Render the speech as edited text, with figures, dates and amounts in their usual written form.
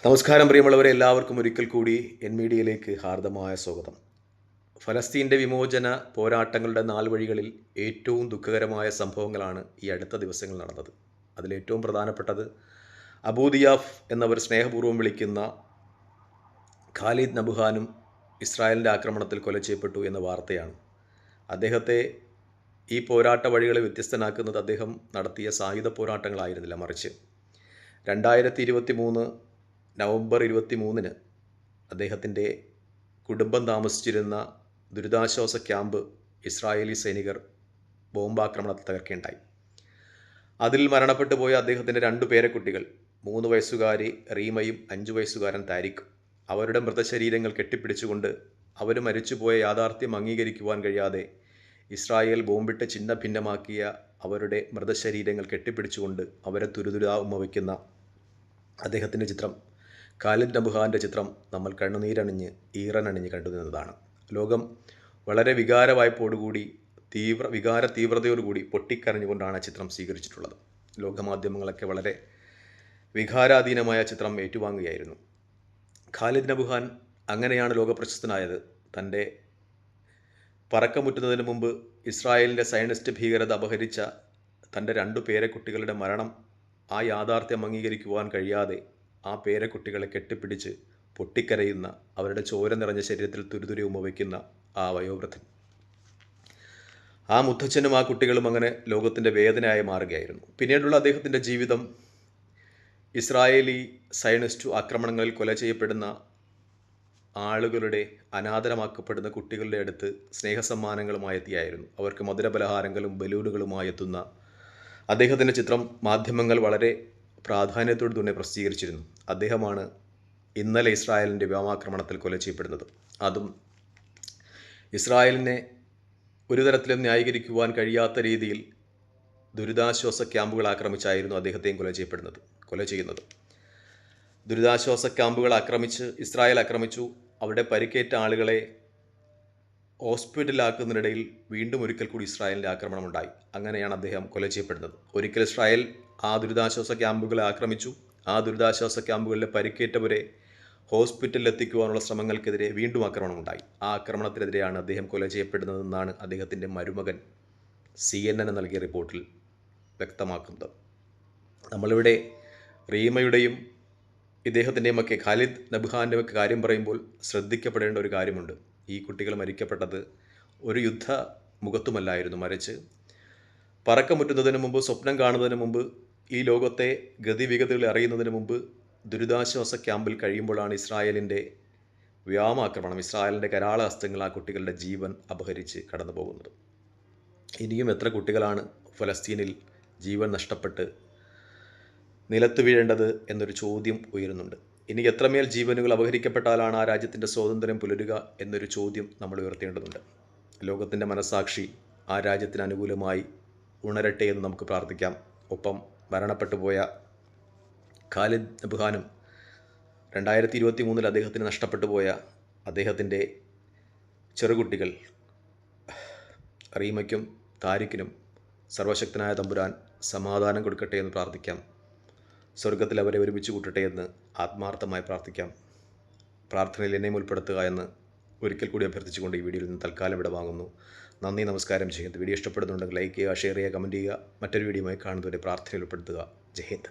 നമസ്കാരം പ്രിയമുള്ളവരെ, എല്ലാവർക്കും ഒരിക്കൽ കൂടി എൻ മീഡിയയിലേക്ക് ഹാർദമായ സ്വാഗതം. ഫലസ്തീൻ്റെ വിമോചന പോരാട്ടങ്ങളുടെ നാൾവഴികളിൽ ഏറ്റവും ദുഃഖകരമായ സംഭവങ്ങളാണ് ഈ അടുത്ത ദിവസങ്ങൾ നടന്നത്. അതിലേറ്റവും പ്രധാനപ്പെട്ടത് അബൂദിയാഫ് എന്നവർ സ്നേഹപൂർവ്വം വിളിക്കുന്ന ഖാലിദ് നബുഹാനും ഇസ്രായേലിൻ്റെ ആക്രമണത്തിൽ കൊല ചെയ്യപ്പെട്ടു എന്ന വാർത്തയാണ്. അദ്ദേഹത്തെ ഈ പോരാട്ട വഴികളെ വ്യത്യസ്തനാക്കുന്നത് അദ്ദേഹം നടത്തിയ സായുധ പോരാട്ടങ്ങളായിരുന്നില്ല, മറിച്ച് 2023 നവംബർ 23 അദ്ദേഹത്തിൻ്റെ കുടുംബം താമസിച്ചിരുന്ന ദുരിതാശ്വാസ ക്യാമ്പ് ഇസ്രായേലി സൈനികർ ബോംബാക്രമണത്തിൽ തകർക്കുകയുണ്ടായി. അതിൽ മരണപ്പെട്ടു പോയ അദ്ദേഹത്തിൻ്റെ 2 പേരക്കുട്ടികൾ, 3 വയസ്സുകാരി റീമയും 5 വയസ്സുകാരൻ താരിഖും, അവരുടെ മൃതശരീരങ്ങൾ കെട്ടിപ്പിടിച്ചുകൊണ്ട് അവർ മരിച്ചുപോയ യാഥാർത്ഥ്യം അംഗീകരിക്കുവാൻ കഴിയാതെ ഇസ്രായേൽ ബോംബിട്ട് ചിന്ന ഭിന്നമാക്കിയ അവരുടെ മൃതശരീരങ്ങൾ കെട്ടിപ്പിടിച്ചുകൊണ്ട് അവരെ തുരുതുരാ ഉമ്മവയ്ക്കുന്ന അദ്ദേഹത്തിൻ്റെ ചിത്രം, ഖാലിദ് നബുഹാൻ്റെ ചിത്രം നമ്മൾ കണ്ണുനീരണിഞ്ഞ് ഈറനണിഞ്ഞ് കണ്ടുനിന്നതാണ്. ലോകം വളരെ വികാരവായ്പോടുകൂടി വികാര തീവ്രതയോടുകൂടി പൊട്ടിക്കരഞ്ഞുകൊണ്ടാണ് ആ ചിത്രം സ്വീകരിച്ചിട്ടുള്ളത്. ലോകമാധ്യമങ്ങളൊക്കെ വളരെ വികാരാധീനമായ ചിത്രം ഏറ്റുവാങ്ങുകയായിരുന്നു. ഖാലിദ് നബുഹാൻ അങ്ങനെയാണ് ലോകപ്രശസ്തനായത്. തൻ്റെ പറക്കമുറ്റുന്നതിന് മുമ്പ് ഇസ്രായേലിൻ്റെ സയനിസ്റ്റ് ഭീകരത അപഹരിച്ച തൻ്റെ 2 പേരക്കുട്ടികളുടെ മരണം, ആ യാഥാർത്ഥ്യം അംഗീകരിക്കുവാൻ കഴിയാതെ ആ പേരക്കുട്ടികളെ കെട്ടിപ്പിടിച്ച് പൊട്ടിക്കരയുന്ന, അവരുടെ ചോര നിറഞ്ഞ ശരീരത്തിൽ തുരുതുരി ഉമ്മവയ്ക്കുന്ന ആ വയോവൃദ്ധൻ, ആ മുത്തച്ഛനും ആ കുട്ടികളും അങ്ങനെ ലോകത്തിൻ്റെ വേദനയായി മാറുകയായിരുന്നു. പിന്നീടുള്ള അദ്ദേഹത്തിൻ്റെ ജീവിതം ഇസ്രായേലി സയനിസ്റ്റ് ആക്രമണങ്ങളിൽ കൊല ചെയ്യപ്പെടുന്ന ആളുകളുടെ, അനാദരമാക്കപ്പെടുന്ന കുട്ടികളുടെ അടുത്ത് സ്നേഹസമ്മാനങ്ങളുമായി എത്തിയായിരുന്നു. അവർക്ക് മധുരപലഹാരങ്ങളും ബലൂണുകളുമായി എത്തുന്ന അദ്ദേഹത്തിൻ്റെ ചിത്രം മാധ്യമങ്ങൾ വളരെ പ്രാധാന്യത്തോടു തന്നെ പ്രസിദ്ധീകരിച്ചിരുന്നു. അദ്ദേഹമാണ് ഇന്നലെ ഇസ്രായേലിൻ്റെ വ്യോമാക്രമണത്തിൽ കൊല ചെയ്യപ്പെടുന്നത്. അതും ഇസ്രായേലിനെ ഒരു തരത്തിലും ന്യായീകരിക്കുവാൻ കഴിയാത്ത രീതിയിൽ ദുരിതാശ്വാസ ക്യാമ്പുകൾ ആക്രമിച്ചായിരുന്നു അദ്ദേഹത്തെയും കൊല ചെയ്യുന്നത്. ദുരിതാശ്വാസ ക്യാമ്പുകൾ ഇസ്രായേൽ ആക്രമിച്ചു. അവിടെ പരിക്കേറ്റ ആളുകളെ ഹോസ്പിറ്റലിലാക്കുന്നതിനിടയിൽ വീണ്ടും ഒരിക്കൽ കൂടി ഇസ്രായേലിൻ്റെ ആക്രമണമുണ്ടായി. അങ്ങനെയാണ് അദ്ദേഹം കൊല ചെയ്യപ്പെടുന്നത്. ഒരിക്കൽ ഇസ്രായേൽ ആ ദുരിതാശ്വാസ ക്യാമ്പുകളെ ആക്രമിച്ചു. ആ ദുരിതാശ്വാസ ക്യാമ്പുകളിലെ പരിക്കേറ്റവരെ ഹോസ്പിറ്റലിൽ എത്തിക്കുവാനുള്ള ശ്രമങ്ങൾക്കെതിരെ വീണ്ടും ആക്രമണമുണ്ടായി. ആ ആക്രമണത്തിനെതിരെയാണ് അദ്ദേഹം കൊല ചെയ്യപ്പെടുന്നതെന്നാണ് അദ്ദേഹത്തിൻ്റെ മരുമകൻ CNN നൽകിയ റിപ്പോർട്ടിൽ വ്യക്തമാക്കുന്നത്. നമ്മളിവിടെ റീമയുടെയും ഇദ്ദേഹത്തിൻ്റെയും ഒക്കെ, ഖാലിദ് നബുഹാൻ്റെ ഒക്കെ കാര്യം പറയുമ്പോൾ ശ്രദ്ധിക്കപ്പെടേണ്ട ഒരു കാര്യമുണ്ട്. ഈ കുട്ടികൾ മരിക്കപ്പെട്ടത് ഒരു യുദ്ധ മുഖത്തുമല്ലായിരുന്നു, മറിച്ച് പറക്കമുറ്റുന്നതിന് മുമ്പ്, സ്വപ്നം കാണുന്നതിന് മുമ്പ്, ഈ ലോകത്തെ ഗതിവിഗതികൾ അറിയുന്നതിന് മുമ്പ് ദുരിതാശ്വാസ ക്യാമ്പിൽ കഴിയുമ്പോഴാണ് ഇസ്രായേലിൻ്റെ വ്യോമാക്രമണം, ഇസ്രായേലിൻ്റെ കരാള ഹസ്തങ്ങൾ ആ കുട്ടികളുടെ ജീവൻ അപഹരിച്ച് കടന്നു പോകുന്നത്. ഇനിയും എത്ര കുട്ടികളാണ് ഫലസ്തീനിൽ ജീവൻ നഷ്ടപ്പെട്ട് നിലത്ത് വീഴേണ്ടത് എന്നൊരു ചോദ്യം ഉയരുന്നുണ്ട്. ഇനി എത്രമേൽ ജീവനുകൾ അപഹരിക്കപ്പെട്ടാലാണ് ആ രാജ്യത്തിൻ്റെ സ്വാതന്ത്ര്യം പുലരുക എന്നൊരു ചോദ്യം നമ്മൾ ഉയർത്തേണ്ടതുണ്ട്. ലോകത്തിൻ്റെ മനസ്സാക്ഷി ആ രാജ്യത്തിന് അനുകൂലമായി ഉണരട്ടെ എന്ന് നമുക്ക് പ്രാർത്ഥിക്കാം. ഒപ്പം മരണപ്പെട്ടു പോയ ഖാലിദ് നബുഹാനും 2023 അദ്ദേഹത്തിന് നഷ്ടപ്പെട്ടു പോയ അദ്ദേഹത്തിൻ്റെ ചെറുകുട്ടികൾ റീമയ്ക്കും താരിഖിനും സർവശക്തനായ തമ്പുരാൻ സമാധാനം കൊടുക്കട്ടെ എന്ന് പ്രാർത്ഥിക്കാം. സ്വർഗത്തിൽ അവരെ ഒരുമിച്ച് കൂട്ടട്ടെ എന്ന് ആത്മാർത്ഥമായി പ്രാർത്ഥിക്കാം. പ്രാർത്ഥനയിൽ എന്നെയും ഉൾപ്പെടുത്തുക എന്ന് ഒരിക്കൽ കൂടി അഭ്യർത്ഥിച്ചുകൊണ്ട് ഈ വീഡിയോയിൽ നിന്ന് തൽക്കാലം വിടവാങ്ങുന്നു. നന്ദി, നമസ്കാരം. ജയ് ഹിന്ദ്. വീഡിയോ ഇഷ്ടപ്പെടുന്നുണ്ടെങ്കിൽ ലൈക്ക് ചെയ്യുക, ഷെയർ ചെയ്യുക, കമൻറ്റ് ചെയ്യുക. മറ്റൊരു വീഡിയോയുമായി കാണുന്നവരെ പ്രാർത്ഥനയിൽ ഉൾപ്പെടുത്തുക. ജയ് ഹിന്ദ്.